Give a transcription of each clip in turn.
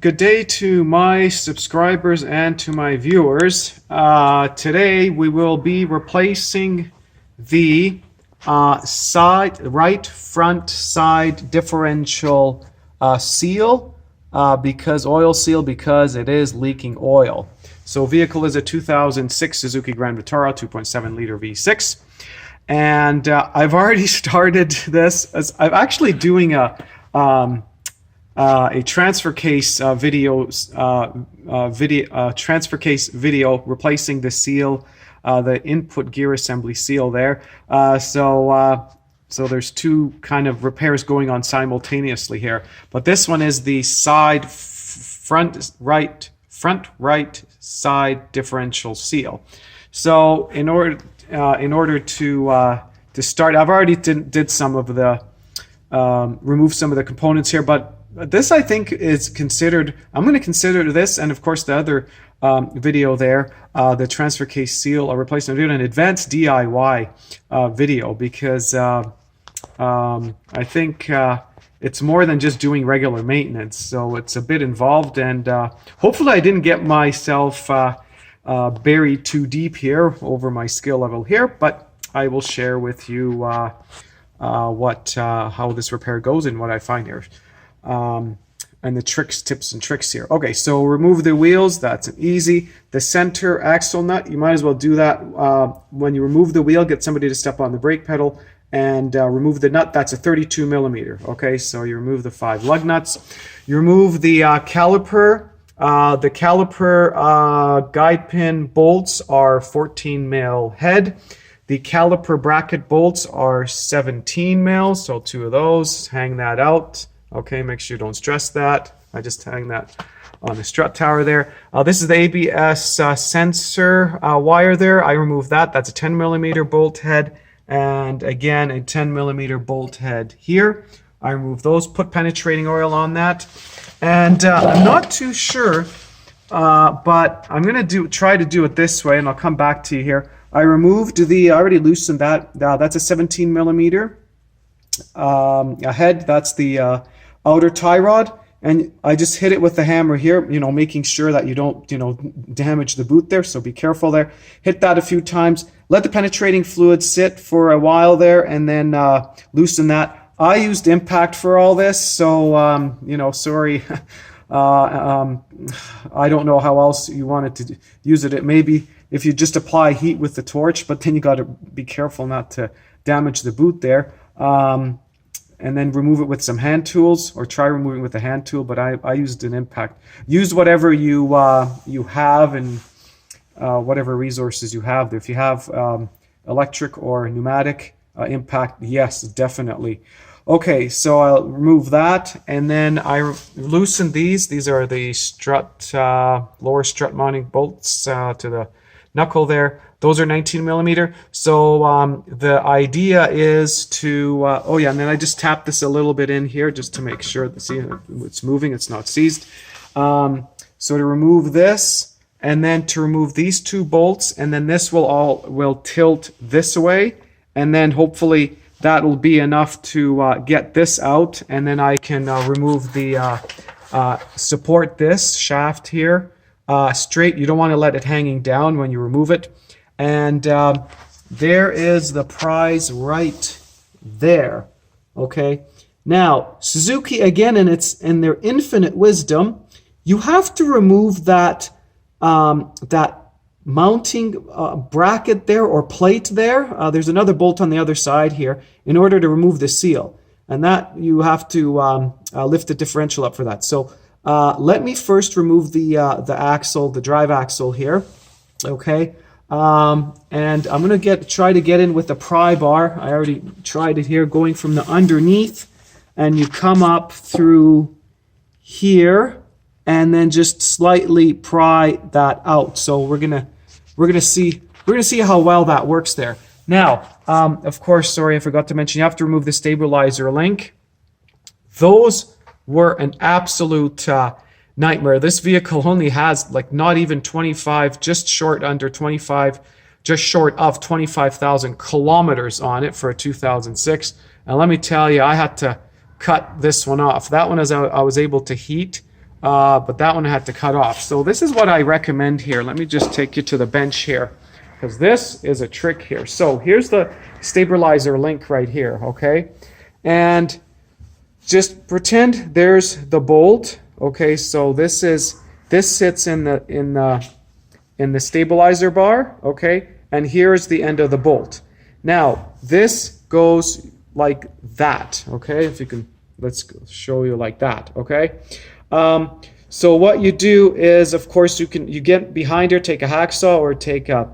Good day to my subscribers and to my viewers. Today we will be replacing the right front side differential seal because it is leaking oil. So vehicle is a 2006 Suzuki Grand Vitara 2.7 liter V6, and I've already started this. I'm actually doing a transfer case transfer case video replacing the seal, the input gear assembly seal there. So there's two kind of repairs going on simultaneously here. But this one is the front right side differential seal. So in order to start, I've already did some of the remove some of the components here, but this I think is considered, I'm going to consider this, and of course the other video there, the transfer case seal replacement video, an advanced DIY video, because I think it's more than just doing regular maintenance, so it's a bit involved, and hopefully I didn't get myself buried too deep here over my skill level here, but I will share with you how this repair goes and what I find here. And the tips and tricks here. Okay, so remove the wheels. That's easy. The center axle nut, you might as well do that when you remove the wheel. Get somebody to step on the brake pedal and remove the nut. That's a 32 millimeter. Okay, so you remove the 5 lug nuts. You remove the caliper. The caliper guide pin bolts are 14 mil head. The caliper bracket bolts are 17 mil, so 2 of those. Hang that out. Okay, make sure you don't stress that. I just hang that on the strut tower there. This is the ABS sensor wire there. I removed that. That's a 10 millimeter bolt head, and again a 10 millimeter bolt head here. I removed those. Put penetrating oil on that, and I'm not too sure, but I'm gonna try to do it this way, and I'll come back to you here. I removed I already loosened that. That's a 17 millimeter head. That's the outer tie rod, and I just hit it with the hammer here, making sure that you don't damage the boot there, so be careful there. Hit that a few times, let the penetrating fluid sit for a while there, and then loosen that. I used impact for all this, so sorry. I don't know how else you wanted to use it. It maybe if you just apply heat with the torch, but then you got to be careful not to damage the boot there. And then remove it with some hand tools, or try removing with a hand tool, but I used an impact. Use whatever you have, and whatever resources you have there. If you have electric or pneumatic impact, yes, definitely. Okay, so I'll remove that, and then I loosen these. These are the strut, lower strut mounting bolts to the knuckle there. Those are 19 millimeter. So the idea is to, and then I just tap this a little bit in here just to make sure that, see, it's moving, it's not seized. So to remove this, and then to remove these 2 bolts, and then this will tilt this way, and then hopefully that will be enough to get this out, and then I can remove the support this shaft here straight. You don't want to let it hanging down when you remove it. And there is the prize right there. Okay. Now Suzuki, again, in their infinite wisdom, you have to remove that that mounting bracket there, or plate there. There's another bolt on the other side here in order to remove the seal, and that you have to lift the differential up for that. So let me first remove the axle, the drive axle here. Okay. And I'm going to try to get in with the pry bar. I already tried it here, going from the underneath, and you come up through here, and then just slightly pry that out. So we're gonna see how well that works there. Now, of course, sorry, I forgot to mention, you have to remove the stabilizer link. Those were an absolute nightmare. This vehicle only has like not even 25, just short of 25,000 kilometers on it for a 2006. And let me tell you, I had to cut this one off. That one I was able to heat but that one I had to cut off. So this is what I recommend here. Let me just take you to the bench here, because this is a trick here. So here's the stabilizer link right here, okay? And just pretend there's the bolt, okay? So this sits in the stabilizer bar, okay? And here's the end of the bolt. Now, this goes like that, okay? If you can, let's show you like that, okay? So what you do is, of course, you get behind here, take a hacksaw or take a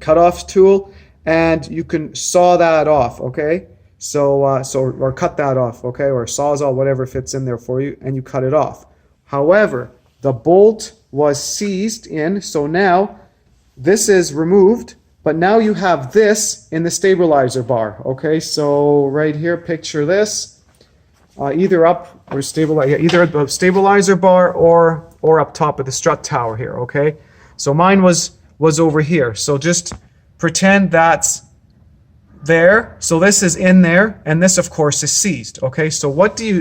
cutoff tool, and you can saw that off, okay? So or cut that off, okay? Or sawzall, whatever fits in there for you, and you cut it off. However, the bolt was seized in, so now this is removed, but now you have this in the stabilizer bar, okay? So right here, picture this. Either up or either at the stabilizer bar or up top of the strut tower here, okay? So mine was over here. So just pretend that's there. So this is in there, and this of course is seized, okay? So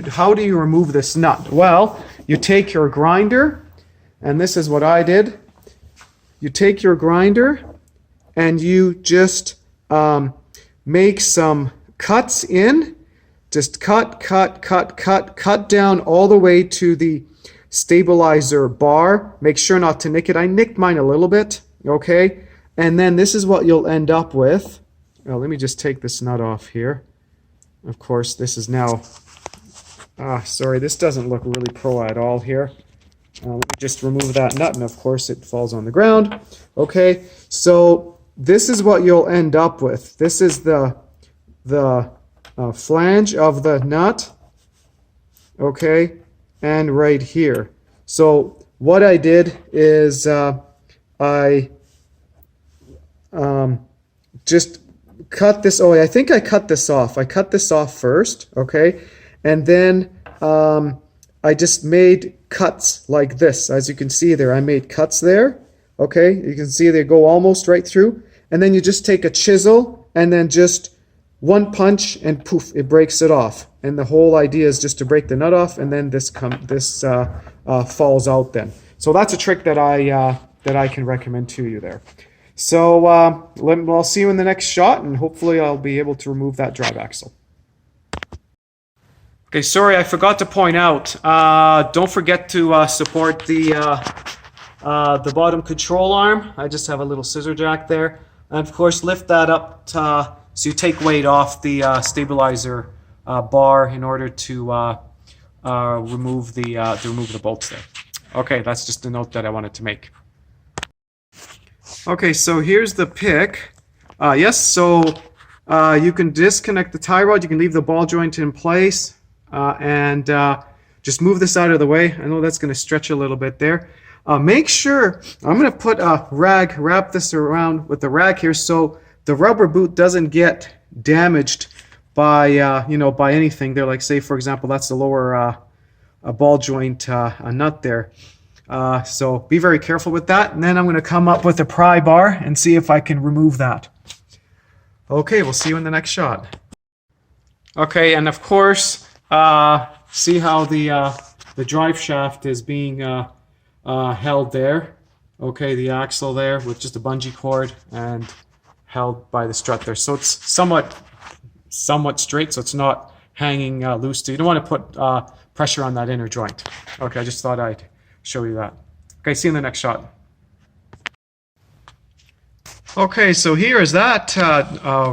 how do you remove this nut? Well, you take your grinder, and this is what I did. You take your grinder and you just make some cuts in. Just cut down all the way to the stabilizer bar. Make sure not to nick it. I nicked mine a little bit, okay? And then this is what you'll end up with. Well, let me just take this nut off here. Of course, this is now, sorry, this doesn't look really pro at all here. Let me just remove that nut, and of course it falls on the ground. Okay, so this is what you'll end up with. This is the flange of the nut, okay, and right here. So what I did is I just cut this. Oh, I think I cut this off. I cut this off first, okay, and then I just made cuts like this. As you can see there, I made cuts there, okay. You can see they go almost right through, and then you just take a chisel and then just one punch and poof, it breaks it off. And the whole idea is just to break the nut off, and then this falls out then. So that's a trick that I can recommend to you there. So I'll see you in the next shot, and hopefully I'll be able to remove that drive axle. Okay, sorry, I forgot to point out, don't forget to support the bottom control arm. I just have a little scissor jack there. And of course, lift that up so you take weight off the stabilizer bar in order to remove the bolts there. Okay, that's just a note that I wanted to make. Okay, so here's the pick. Yes, so you can disconnect the tie rod. You can leave the ball joint in place and just move this out of the way. I know that's going to stretch a little bit there. Make sure, I'm going to put a rag, wrap this around with the rag here so the rubber boot doesn't get damaged by by anything there. Like say, for example, that's the lower ball joint nut there. So be very careful with that. And then I'm going to come up with a pry bar and see if I can remove that. Okay, we'll see you in the next shot. Okay, and of course, see how the drive shaft is being held there. Okay, the axle there with just a bungee cord and held by the strut there. So it's somewhat straight, so it's not hanging loose. So you don't want to put pressure on that inner joint. Okay, I just thought I'd show you that. Okay, see you in the next shot. Okay, so here is that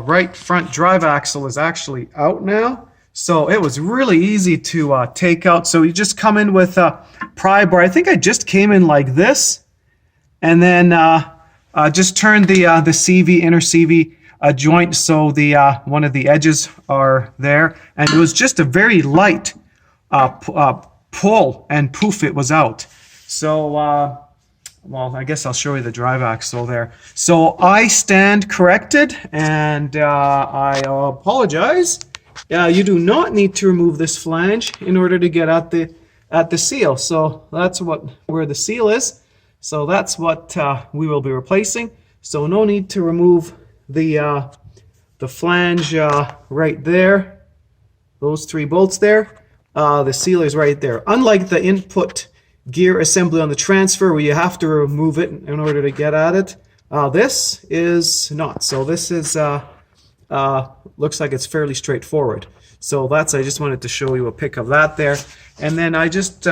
right front drive axle is actually out now. So it was really easy to take out. So you just come in with a pry bar. I think I just came in like this, and then just turn the CV, inner CV joint so the one of the edges are there. And it was just a very light pull, and poof, it was out. So, well, I guess I'll show you the drive axle there. So I stand corrected, and I apologize. You do not need to remove this flange in order to get at the seal. So that's where the seal is. So that's what we will be replacing. So no need to remove the flange right there. Those three bolts there. The seal is right there. Unlike the input gear assembly on the transfer where you have to remove it in order to get at it. This is not. So this is looks like it's fairly straightforward. So I just wanted to show you a pic of that there. And then I just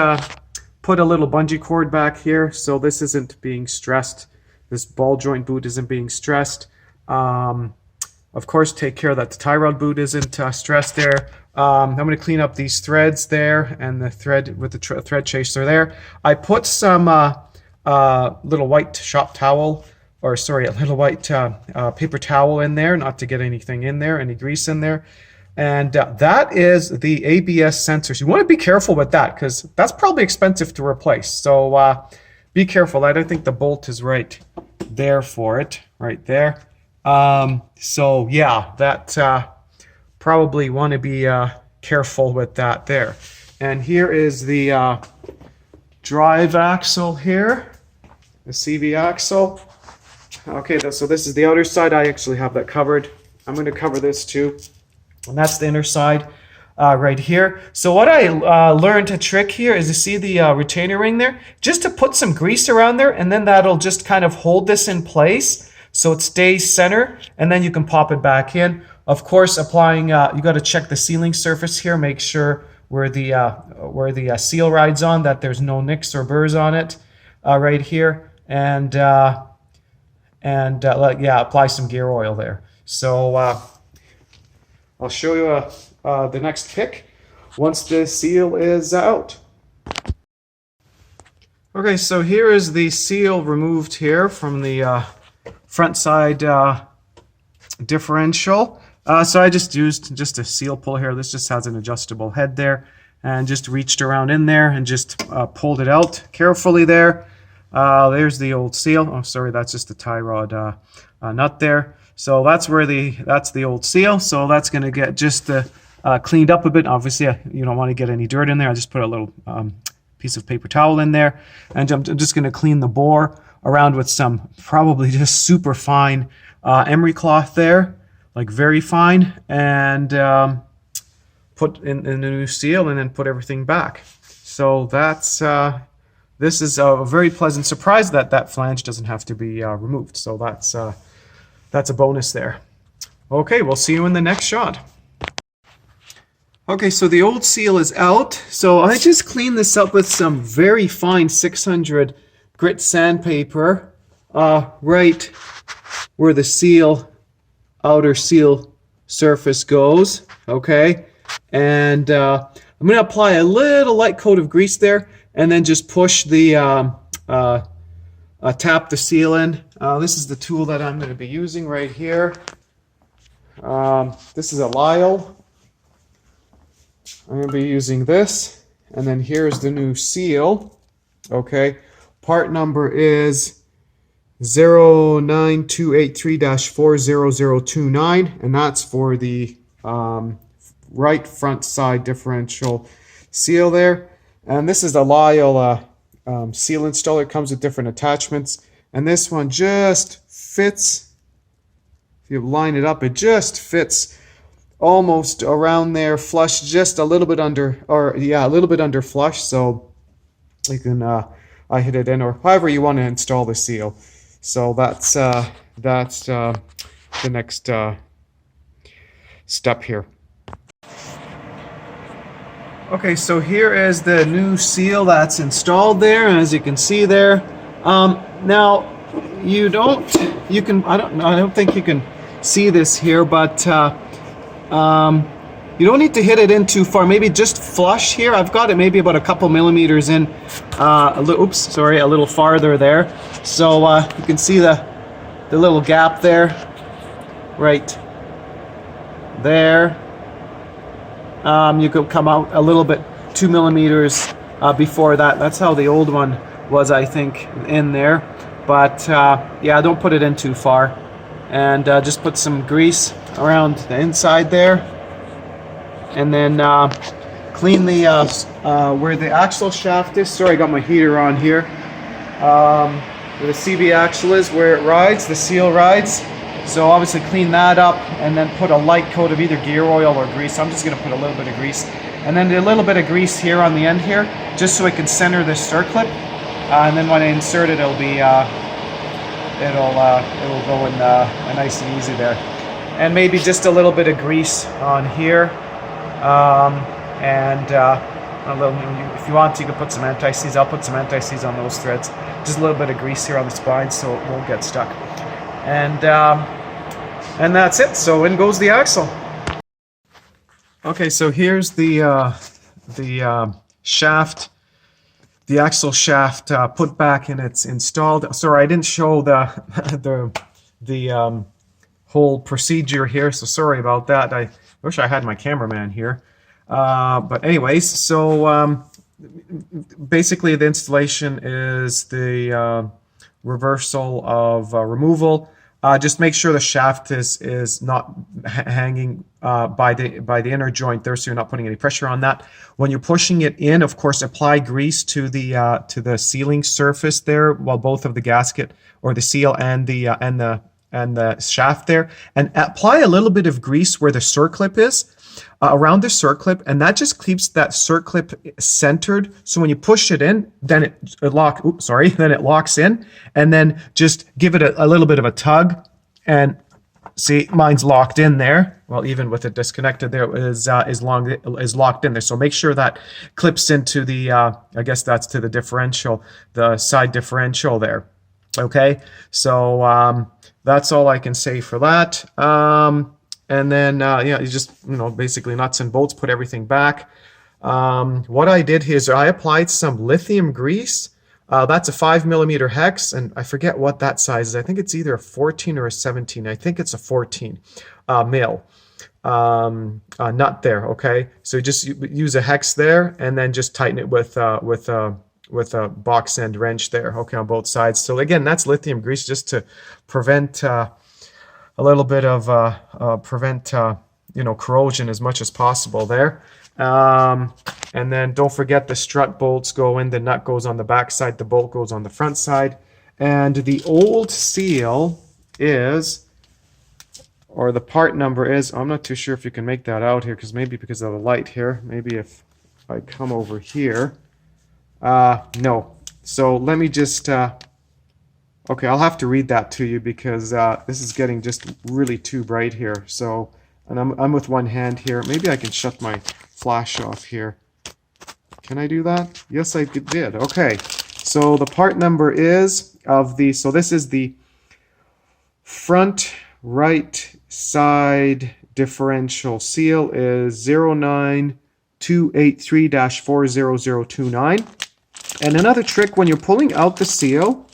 put a little bungee cord back here, so this isn't being stressed. This ball joint boot isn't being stressed. Of course, take care that the tie rod boot isn't stressed there. I'm going to clean up these threads there and the thread with the thread chaser there. I put some little white shop towel, or sorry, a little white paper towel in there, not to get anything in there, any grease in there. And that is the ABS sensors. You want to be careful with that because that's probably expensive to replace. So be careful. I don't think the bolt is right there for it, right there. So yeah, that probably want to be careful with that there. And here is the drive axle here, the CV axle. Okay, so this is the outer side. I actually have that covered. I'm going to cover this too. And that's the inner side right here. So what I learned a trick here is to see the retainer ring there, just to put some grease around there, and then that'll just kind of hold this in place so it stays center, and then you can pop it back in. Of course, applying, you got to check the sealing surface here, make sure where the seal rides on, that there's no nicks or burrs on it right here, and yeah, apply some gear oil there. So I'll show you the next pick once the seal is out. Okay, so here is the seal removed here from the front side differential. So I just used a seal pull here. This just has an adjustable head there, and just reached around in there and just pulled it out carefully there. There's the old seal. Oh, sorry, that's just the tie rod nut there. So that's the old seal. So that's going to get just cleaned up a bit. Obviously, you don't want to get any dirt in there. I just put a little piece of paper towel in there, and I'm just going to clean the bore around with some probably just super fine emery cloth there, like very fine, and put in the new seal, and then put everything back. So that's this is a very pleasant surprise that flange doesn't have to be removed. So that's a bonus there. Okay, we'll see you in the next shot. Okay, so the old seal is out. So I just cleaned this up with some very fine 600 grit sandpaper right where the outer seal surface goes. Okay, and I'm going to apply a little light coat of grease there, and then just push the tap the seal in. This is the tool that I'm going to be using right here. This is a Lyle. I'm going to be using this, and then here's the new seal. Okay, part number is 09283-40029, and that's for the right front side differential seal there. And this is the Lyle seal installer. It comes with different attachments, and this one just fits. If you line it up, it just fits almost around there, flush, just a little bit under, or yeah, a little bit under flush. So you can I hit it in, or however you want to install the seal. So that's the next step here. Okay, so here is the new seal that's installed there, and as you can see there, now I don't think you can see this here, but you don't need to hit it in too far. Maybe just flush here. I've got it maybe about a couple millimeters in, a little farther there. So you can see the little gap there, right there. You could come out a little bit, 2 millimeters before that. That's how the old one was, I think, in there. But yeah, don't put it in too far. And just put some grease around the inside there. And then clean the where the axle shaft is. Sorry, I got my heater on here. Where the CV axle is, where it rides, the seal rides. So obviously clean that up, and then put a light coat of either gear oil or grease. I'm just going to put a little bit of grease And then a little bit of grease here on the end here, just so it can center this circlip. And then when I insert it, it'll be it'll go in nice and easy there. And maybe just a little bit of grease on here, and a little. If you want, you can put some anti-seize. I'll put some anti-seize on those threads. Just a little bit of grease here on the spine, so it won't get stuck. And that's it. So in goes the axle. Okay, so here's the shaft. The axle shaft put back and it's installed. Sorry, I didn't show the whole procedure here, so sorry about that. I wish I had my cameraman here. But anyways, so basically the installation is the reversal of removal. Just make sure the shaft is not hanging by the inner joint there, so you're not putting any pressure on that. When you're pushing it in, of course, apply grease to the sealing surface there, while both of the gasket or the seal and the shaft there, and apply a little bit of grease where the circlip is, around the circlip, and that just keeps that circlip centered. So when you push it in, then it locks in, and then just give it a little bit of a tug, and see, mine's locked in there. Well, even with it disconnected, there is locked in there. So make sure that clips into the I guess that's to the differential, the side differential there. Okay, so that's all I can say for that. And then, you just, basically nuts and bolts, put everything back. What I did here is I applied some lithium grease. That's a 5mm hex, and I forget what that size is. I think it's either a 14 or a 17. I think it's a 14 mil nut there, okay? So just use a hex there, and then just tighten it with a box end wrench there, okay, on both sides. So again, that's lithium grease just to prevent a little bit of corrosion as much as possible there. And then don't forget the strut bolts go in, the nut goes on the back side, the bolt goes on the front side. And the old seal is, or the part number is, I'm not too sure if you can make that out here, because because of the light here, maybe if I come over here, no. So let me just, okay, I'll have to read that to you because this is getting just really too bright here. So, and I'm with one hand here. Maybe I can shut my flash off here. Can I do that? Yes, I did. Okay. So the part number is so this is the front right side differential seal is 09283-40029. And another trick when you're pulling out the seal,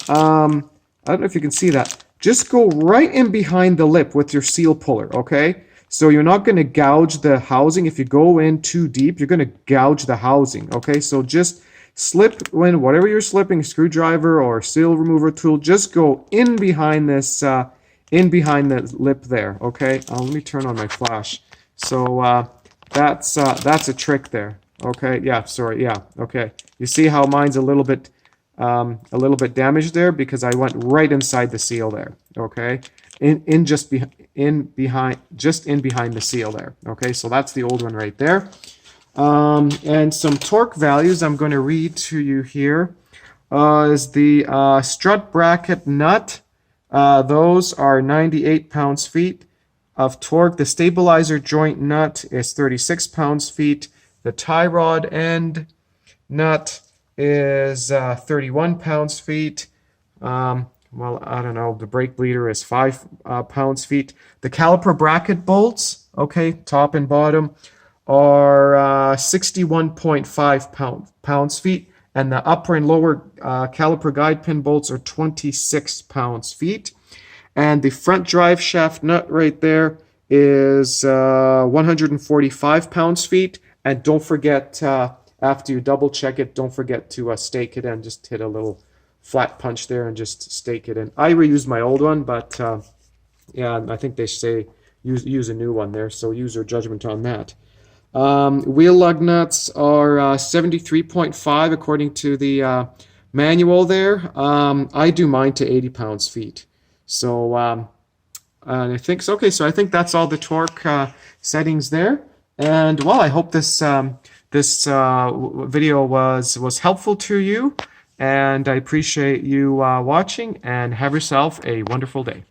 I don't know if you can see that. Just go right in behind the lip with your seal puller, okay? So you're not going to gouge the housing. If you go in too deep, you're going to gouge the housing, okay? So just slip when whatever you're slipping, screwdriver or seal remover tool, just go in behind this, in behind the lip there, okay? Let me turn on my flash. So that's a trick there, okay? Yeah, sorry, yeah, okay. You see how mine's a little bit damaged there because I went right inside the seal there, okay? Just in behind the seal there, okay? So that's the old one right there. And some torque values I'm going to read to you here is the strut bracket nut. Those are 98 pounds-feet of torque. The stabilizer joint nut is 36 pounds-feet. The tie rod end nut is 31 pounds-feet. Well, I don't know, the brake bleeder is 5 pounds-feet. The caliper bracket bolts, okay, top and bottom, are 61.5 pounds-feet. And the upper and lower caliper guide pin bolts are 26 pounds-feet. And the front drive shaft nut right there is 145 pounds-feet. And don't forget, after you double check it, don't forget to stake it in. Just hit a little flat punch there and just stake it in. I reused my old one, but yeah, I think they say use a new one there, so use your judgment on that. Wheel lug nuts are 73.5 according to the manual there. I do mine to 80 pounds-feet. So I think so. Okay, so I think that's all the torque settings there. And well, I hope this video was helpful to you, and I appreciate you watching, and have yourself a wonderful day.